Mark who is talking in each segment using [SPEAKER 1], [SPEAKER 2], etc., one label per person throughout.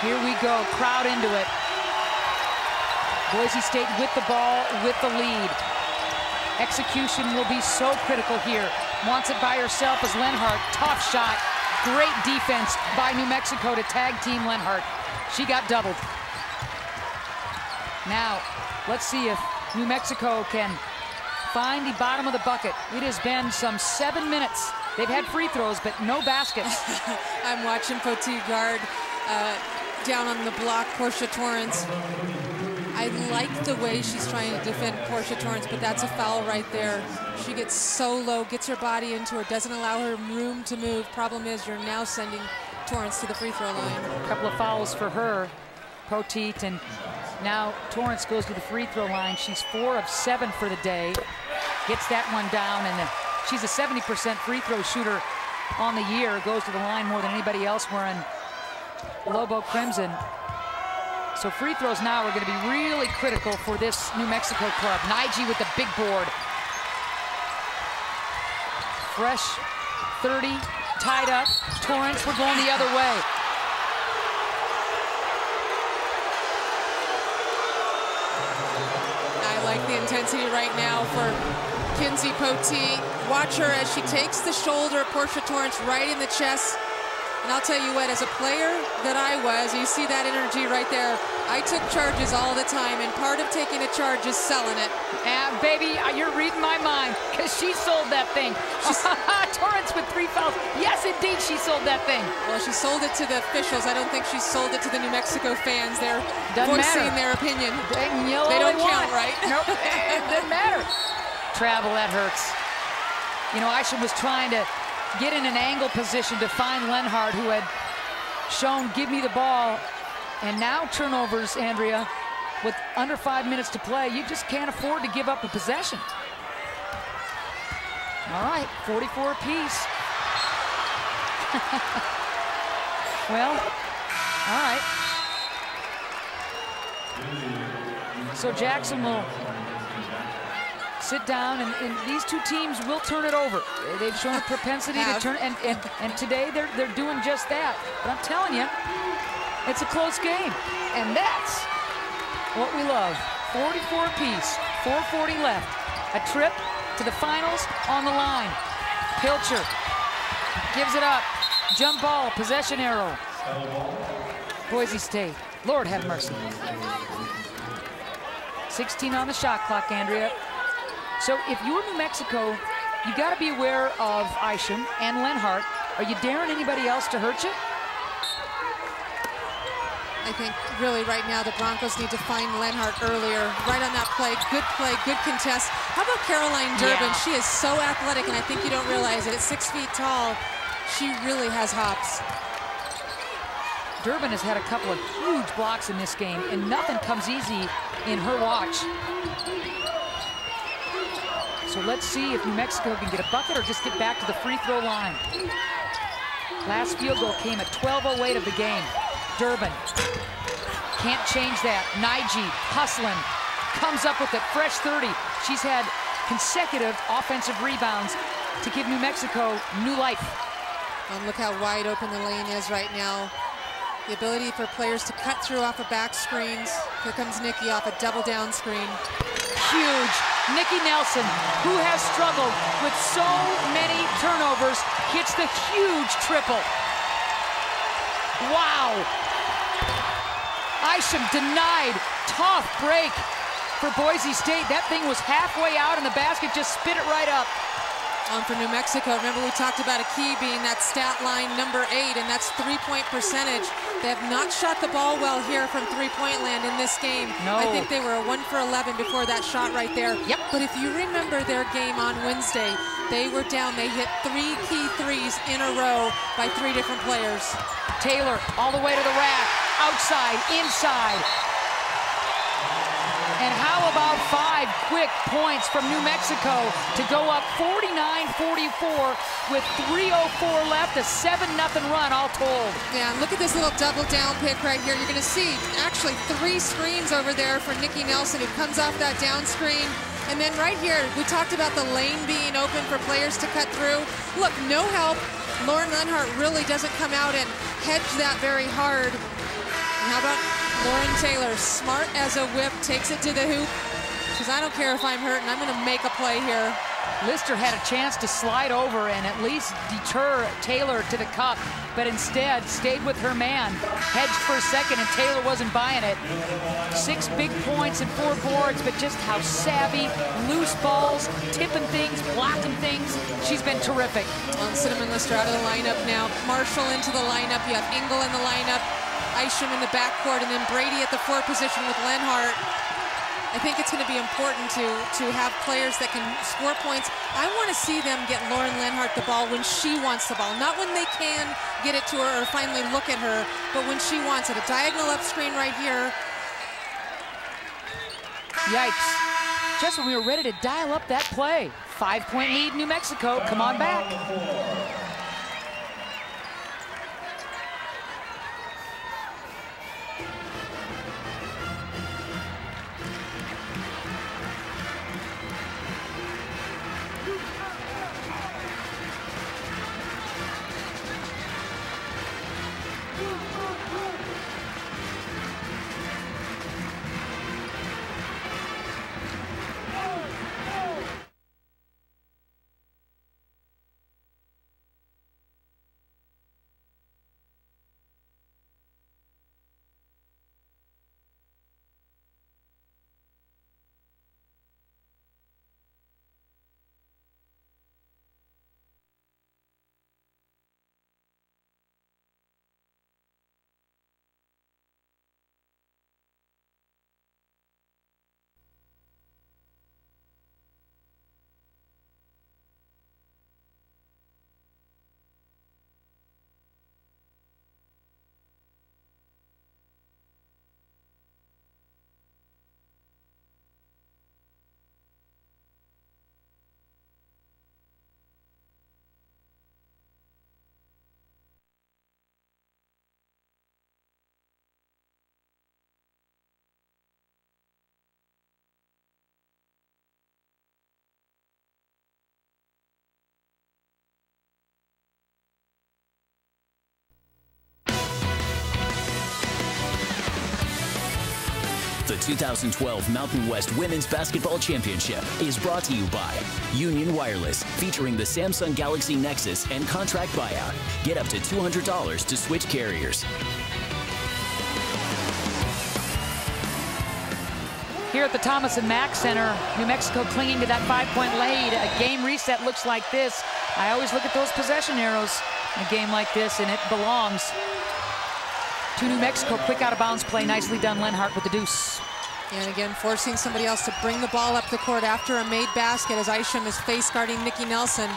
[SPEAKER 1] Here we go, crowd into it. Boise State with the ball, with the lead. Execution will be so critical here. Wants it by herself as Lenhart. Tough shot. Great defense by New Mexico to tag team Lenhart. She got doubled. Now, let's see if New Mexico can find the bottom of the bucket. It has been some 7 minutes. They've had free throws, but no baskets.
[SPEAKER 2] I'm watching Porche guard down on the block, Porche Torrance. I like the way she's trying to defend Porche Torrance, but that's a foul right there. She gets so low, gets her body into her, doesn't allow her room to move. Problem is, you're now sending Torrance to the free throw line.
[SPEAKER 1] A couple of fouls for her, Poteet, and now Torrance goes to the free throw line. She's 4 of 7 for the day. Gets that one down, and she's a 70% free throw shooter on the year. Goes to the line more than anybody else wearing Lobo Crimson. So free throws now are going to be really critical for this New Mexico club. Nige with the big board. Fresh 30, tied up. Torrance, we're going the other way.
[SPEAKER 2] I like the intensity right now for Kinsey Poteet. Watch her as she takes the shoulder of Porche Torrance right in the chest. And I'll tell you what, as a player that I was, you see that energy right there. I took charges all the time, and part of taking a charge is selling it.
[SPEAKER 1] And baby, you're reading my mind, because she sold that thing. Torrance with 3 fouls. Yes, indeed, she sold that thing.
[SPEAKER 2] Well, she sold it to the officials. I don't think she sold it to the New Mexico fans. They're voicing their opinion. They don't count, right?
[SPEAKER 1] Nope, it doesn't matter. Travel, that hurts. You know, Isham was trying to get in an angle position to find Lenhart, who had shown give me the ball. And now turnovers, Andrea, with under 5 minutes to play. You just can't afford to give up a possession. All right, 44 apiece. Well, all right. So Jackson will sit down, and these two teams will turn it over. They've shown a propensity to turn, and today they're doing just that. But I'm telling you, it's a close game, and that's what we love. 44 apiece, 4:40 left. A trip to the finals on the line. Pilcher gives it up. Jump ball, possession arrow. Boise State, Lord have mercy. 16 on the shot clock, Andrea. So if you're New Mexico, you got to be aware of Isham and Lenhart. Are you daring anybody else to hurt you?
[SPEAKER 2] I think really right now the Broncos need to find Lenhart earlier. Right on that play, good contest. How about Caroline Durbin? Yeah. She is so athletic, and I think you don't realize it. At 6 feet tall, she really has hops.
[SPEAKER 1] Durbin has had a couple of huge blocks in this game, and nothing comes easy in her watch. So let's see if New Mexico can get a bucket or just get back to the free throw line. Last field goal came at 12:08 of the game. Durbin can't change that. Nige hustling, comes up with a fresh 30. She's had consecutive offensive rebounds to give New Mexico new life.
[SPEAKER 2] And look how wide open the lane is right now. The ability for players to cut through off of back screens. Here comes Nikki off a double down screen.
[SPEAKER 1] Huge. Nikki Nelson, who has struggled with so many turnovers, hits the huge triple. Wow. Isham denied. Tough break for Boise State. That thing was halfway out, and the basket just spit it right up.
[SPEAKER 2] For New Mexico, remember we talked about a key being that stat line number 8, and that's three-point percentage. They have not shot the ball well here from three-point land in this game.
[SPEAKER 1] No.
[SPEAKER 2] I think they were a 1 for 11 before that shot right there.
[SPEAKER 1] Yep.
[SPEAKER 2] But if you remember their game on Wednesday, they were down. They hit 3 key threes in a row by 3 different players.
[SPEAKER 1] Taylor all the way to the rack, outside, inside. And how about 5 quick points from New Mexico to go up 49-44 with 3:04 left, a 7-0 run all told.
[SPEAKER 2] Yeah, and look at this little double down pick right here. You're going to see actually 3 screens over there for Nikki Nelson, who comes off that down screen. And then right here, we talked about the lane being open for players to cut through. Look, no help. Lauren Lenhart really doesn't come out and hedge that very hard. And how about Lauren Taylor, smart as a whip, takes it to the hoop. She says, I don't care if I'm hurt, and I'm gonna make a play here.
[SPEAKER 1] Lister had a chance to slide over and at least deter Taylor to the cup, but instead stayed with her man, hedged for a second, and Taylor wasn't buying it. 6 big points and 4 boards, but just how savvy, loose balls, tipping things, blocking things. She's been terrific.
[SPEAKER 2] Cinnamon Lister out of the lineup now. Marshall into the lineup. You have Engel in the lineup, Isham in the backcourt, and then Brady at the 4 position with Lenhart. I think it's going to be important to have players that can score points. I want to see them get Lauren Lenhart the ball when she wants the ball, not when they can get it to her or finally look at her, but when she wants it. A diagonal up screen right here.
[SPEAKER 1] Yikes. Just when we were ready to dial up that play. 5-point lead, New Mexico. Come on back.
[SPEAKER 3] The 2012 Mountain West Women's Basketball Championship is brought to you by Union Wireless, featuring the Samsung Galaxy Nexus and contract buyout. Get up to $200 to switch carriers.
[SPEAKER 1] Here at the Thomas and Mack Center, New Mexico clinging to that 5-point lead. A game reset looks like this. I always look at those possession arrows in a game like this, and it belongs to New Mexico. Quick out-of-bounds play. Nicely done, Lenhart with the deuce.
[SPEAKER 2] And again, forcing somebody else to bring the ball up the court after a made basket as Isham is face guarding Nikki Nelson.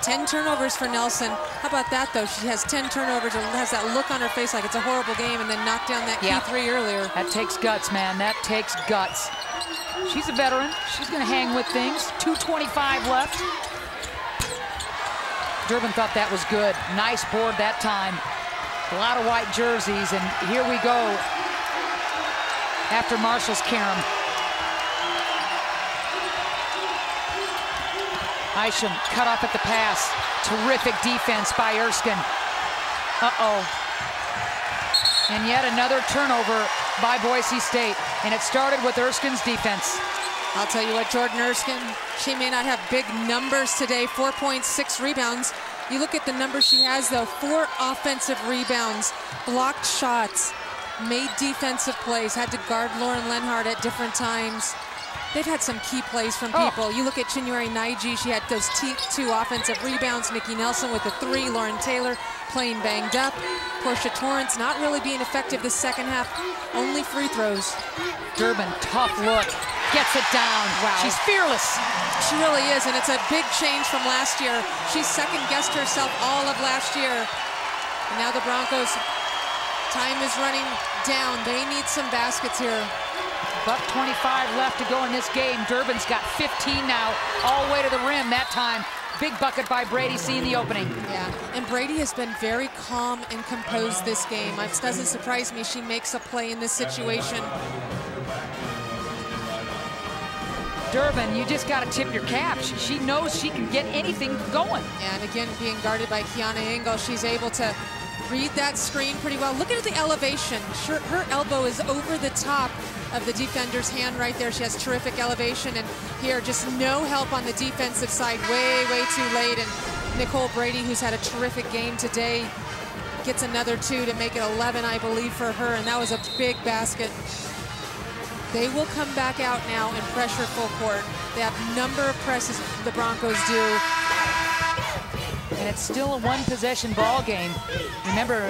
[SPEAKER 2] 10 turnovers for Nelson. How about that, though? She has 10 turnovers and has that look on her face like it's a horrible game, and then knocked down that key 3 earlier.
[SPEAKER 1] That takes guts, man. That takes guts. She's a veteran. She's going to hang with things. 2:25 left. Durbin thought that was good. Nice board that time. A lot of white jerseys, and here we go after Marshall's carom. Isham cut off at the pass. Terrific defense by Erskine. Uh-oh. And yet another turnover by Boise State, and it started with Erskine's defense.
[SPEAKER 2] I'll tell you what, Jordan Erskine, she may not have big numbers today, 4 points, 6 rebounds. You look at the numbers she has, though, 4 offensive rebounds, blocked shots, made defensive plays, had to guard Lauren Lenhart at different times. They've had some key plays from people. You look at Chinyere Naiji, she had those 2 offensive rebounds. Nikki Nelson with the 3, Lauren Taylor playing banged up. Porche Torrance not really being effective this second half, only free throws.
[SPEAKER 1] Durbin, tough look, gets it down. Wow. She's fearless.
[SPEAKER 2] She really is, and it's a big change from last year. She second-guessed herself all of last year. And now the Broncos, time is running down. They need some baskets here.
[SPEAKER 1] About 25 left to go in this game. Durbin's got 15 now, all the way to the rim that time. Big bucket by Brady, seeing the opening. Yeah,
[SPEAKER 2] and Brady has been very calm and composed this game. It doesn't surprise me she makes a play in this situation.
[SPEAKER 1] Durbin, you just got to tip your cap. She knows she can get anything going.
[SPEAKER 2] And again, being guarded by Kiana Engel, she's able to read that screen pretty well. Look at the elevation. Her elbow is over the top of the defender's hand right there. She has terrific elevation, and here just no help on the defensive side. Way too late, and Nicole Brady, who's had a terrific game today, gets another 2 to make it 11, I believe, for her, and that was a big basket. They will come back out now and pressure full court. They have a number of presses the Broncos do.
[SPEAKER 1] And it's still a one-possession ball game. Remember,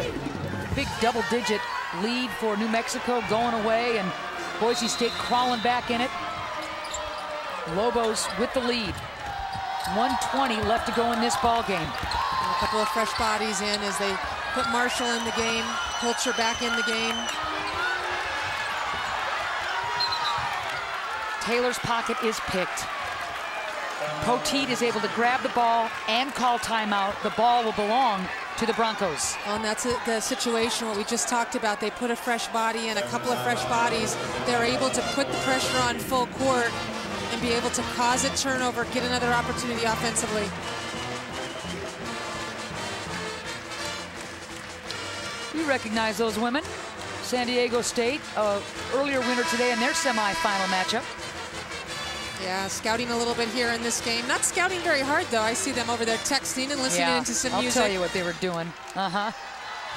[SPEAKER 1] big double-digit lead for New Mexico going away, and Boise State crawling back in it. Lobos with the lead. 1:20 left to go in this ball game.
[SPEAKER 2] And a couple of fresh bodies in as they put Marshall in the game, Culture back in the game.
[SPEAKER 1] Taylor's pocket is picked. Poteet is able to grab the ball and call timeout. The ball will belong to the Broncos.
[SPEAKER 2] Well, and that's the situation, what we just talked about. They put a fresh body in, a couple of fresh bodies. They're able to put the pressure on full court and be able to cause a turnover, get another opportunity offensively.
[SPEAKER 1] You recognize those women. San Diego State, earlier winner today in their semifinal matchup.
[SPEAKER 2] Yeah, scouting a little bit here in this game. Not scouting very hard, though. I see them over there texting and listening into some music.
[SPEAKER 1] I'll tell you what they were doing.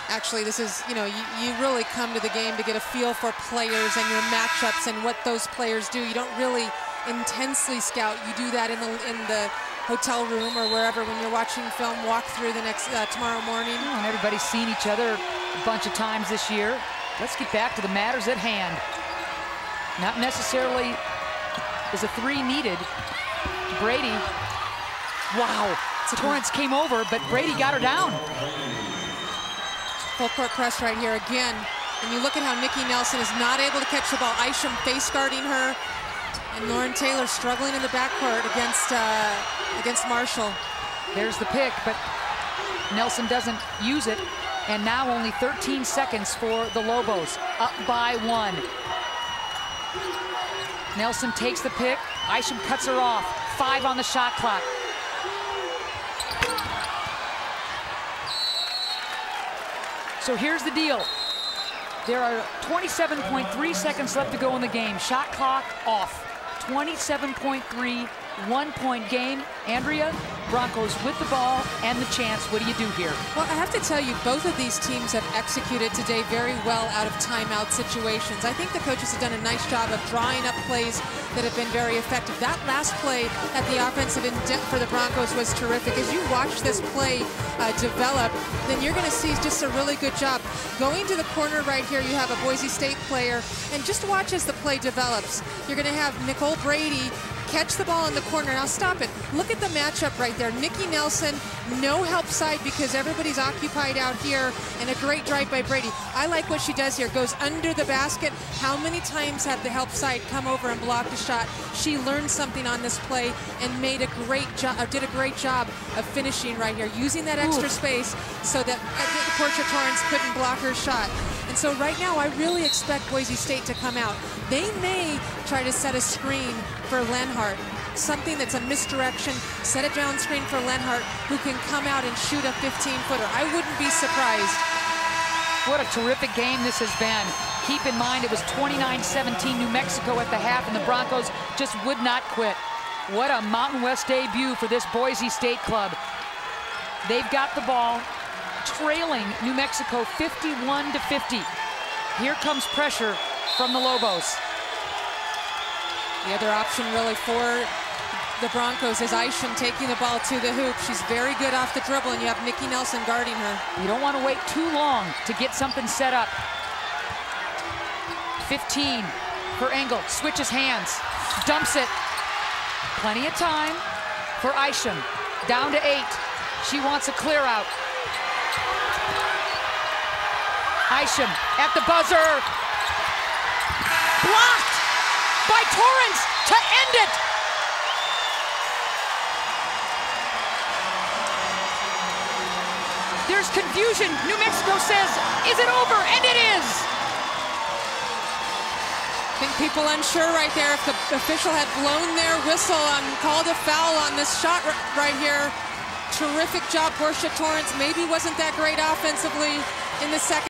[SPEAKER 2] Actually, this is, you know, you really come to the game to get a feel for players and your matchups and what those players do. You don't really intensely scout. You do that in the hotel room or wherever when you're watching film, walk through the next tomorrow morning.
[SPEAKER 1] And everybody's seen each other a bunch of times this year. Let's get back to the matters at hand. Not necessarily is a 3 needed. Brady, wow. Torrance came over, but Brady got her down.
[SPEAKER 2] Full court press right here again. And you look at how Nikki Nelson is not able to catch the ball. Isham face guarding her. And Lauren Taylor struggling in the backcourt against Marshall.
[SPEAKER 1] There's the pick, but Nelson doesn't use it. And now only 13 seconds for the Lobos, up by 1. Nelson takes the pick. Isham cuts her off. 5 on the shot clock. So here's the deal. There are 27.3 seconds left to go in the game. Shot clock off. 27.3, 1-point game. Andrea, Broncos with the ball and the chance. What do you do here?
[SPEAKER 2] Well, I have to tell you, both of these teams have executed today very well out of timeout situations. I think the coaches have done a nice job of drawing up plays that have been very effective. That last play at the offensive end for the Broncos was terrific. As you watch this play develop, then you're going to see just a really good job. Going to the corner right here, you have a Boise State player, and just watch as the play develops. You're going to have Nicole Brady catch the ball in the corner. Now stop it. Look at the matchup right there. Nikki Nelson, no help side because everybody's occupied out here, and a great drive by Brady. I like what she does here. Goes under the basket. How many times have the help side come over and blocked a shot? She learned something on this play and made a great job, did a great job of finishing right here, using that extra space so that Porche Torrance couldn't block her shot. And so right now, I really expect Boise State to come out. They may try to set a screen for Lenhart, something that's a misdirection, set a down screen for Lenhart, who can come out and shoot a 15-footer. I wouldn't be surprised.
[SPEAKER 1] What a terrific game this has been. Keep in mind it was 29-17 New Mexico at the half, and the Broncos just would not quit. What a Mountain West debut for this Boise State club. They've got the ball, trailing New Mexico 51-50. Here comes pressure from the Lobos.
[SPEAKER 2] The other option really for the Broncos is Isham taking the ball to the hoop. She's very good off the dribble, and you have Nikki Nelson guarding her.
[SPEAKER 1] You don't want to wait too long to get something set up. 15 for Engel, switches hands, dumps it. Plenty of time for Isham, down to 8. She wants a clear out. Isham at the buzzer. Blocked by Torrance to end it. There's confusion. New Mexico says, is it over? And it is.
[SPEAKER 2] think people unsure right there if the official had blown their whistle and called a foul on this shot right here. Terrific job, Porche Torrance. Maybe wasn't that great offensively in the second.